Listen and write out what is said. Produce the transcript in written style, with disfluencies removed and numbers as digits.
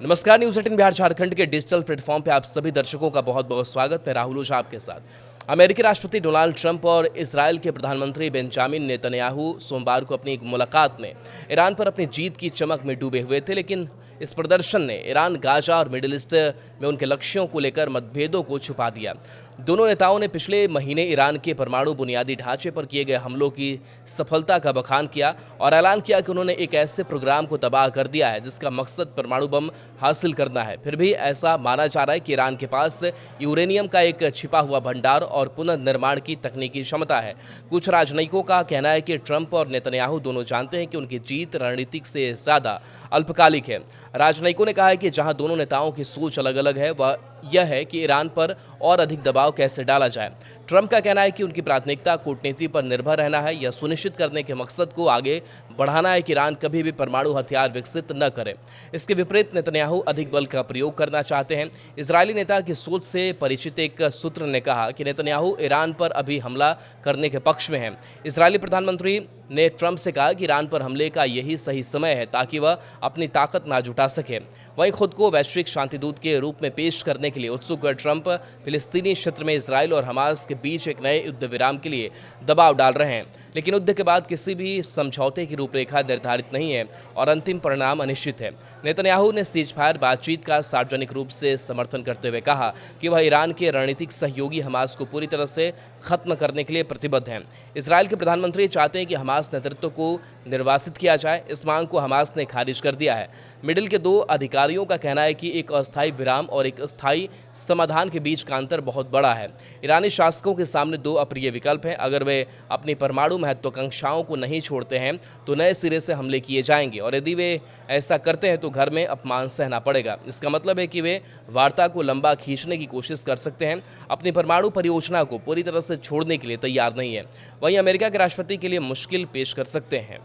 नमस्कार। न्यूज़ 18 बिहार झारखंड के digital platform पे आप सभी दर्शकों का बहुत बहुत स्वागत। मैं राहुल ओझा आपके साथ। अमेरिकी राष्ट्रपति डोनाल्ड ट्रंप और इजराइल के प्रधानमंत्री बेंजामिन नेतन्याहू सोमवार को अपनी एक मुलाकात में ईरान पर अपनी जीत की चमक में डूबे हुए थे, लेकिन इस प्रदर्शन ने ईरान, गाजा और मिडिल ईस्ट में उनके लक्ष्यों को लेकर मतभेदों को छुपा दिया। दोनों नेताओं ने पिछले महीने ईरान के परमाणु बुनियादी ढांचे पर किए गए हमलों की सफलता का बखान किया और ऐलान किया कि उन्होंने एक ऐसे प्रोग्राम को तबाह कर दिया है जिसका मकसद परमाणु बम हासिल करना है। फिर भी ऐसा माना जा रहा है कि ईरान के पास यूरेनियम का एक छिपा हुआ भंडार और पुनर्निर्माण की तकनीकी क्षमता है। कुछ राजनयिकों का कहना है कि ट्रंप और नेतन्याहू दोनों जानते हैं कि उनकी जीत रणनीतिक से ज़्यादा अल्पकालिक है। राजनयिकों ने कहा है कि जहां दोनों नेताओं की सोच अलग अलग है वह यह है कि ईरान पर और अधिक दबाव कैसे डाला जाए। ट्रंप का कहना है कि उनकी प्राथमिकता कूटनीति पर निर्भर रहना है। यह सुनिश्चित करने के मकसद को आगे बढ़ाना है कि ईरान कभी भी परमाणु हथियार विकसित न करे। इसके विपरीत नेतन्याहू अधिक बल का प्रयोग करना चाहते हैं। इजरायली नेता की सोच से परिचित एक सूत्र ने कहा कि नेतन्याहू ईरान पर अभी हमला करने के पक्ष में हैं। इजरायली प्रधानमंत्री ने ट्रंप से कहा कि ईरान पर हमले का यही सही समय है ताकि वह अपनी ताकत ना जुटा सके। वहीं खुद को वैश्विक शांतिदूत के रूप में पेश करने के लिए उत्सुक ट्रंप फिलिस्तीनी क्षेत्र में इजराइल और हमास के बीच एक नए युद्ध विराम के लिए दबाव डाल रहे हैं, लेकिन युद्ध के बाद किसी भी समझौते की रूपरेखा निर्धारित नहीं है और अंतिम परिणाम अनिश्चित है। नेतन्याहू ने सीजफायर बातचीत का सार्वजनिक रूप से समर्थन करते हुए कहा कि वह ईरान के रणनीतिक सहयोगी हमास को पूरी तरह से खत्म करने के लिए प्रतिबद्ध हैं। इजराइल के प्रधानमंत्री चाहते हैं कि हमास नेतृत्व को निर्वासित किया जाए। इस मांग को हमास ने खारिज कर दिया है। मिडिल के दो अधिकारियों का कहना है कि एक अस्थायी विराम और एक स्थायी समाधान के बीच का अंतर बहुत बड़ा है। ईरानी शासकों के सामने दो अप्रिय विकल्प हैं। अगर वे अपनी परमाणु महत्वाकांक्षाओं को नहीं छोड़ते हैं तो नए सिरे से हमले किए जाएंगे, और यदि वे ऐसा करते हैं तो घर में अपमान सहना पड़ेगा। इसका मतलब है कि वे वार्ता को लंबा खींचने की कोशिश कर सकते हैं, अपनी परमाणु परियोजना को पूरी तरह से छोड़ने के लिए तैयार नहीं है। वहीं अमेरिका के राष्ट्रपति के लिए मुश्किल पेश कर सकते हैं।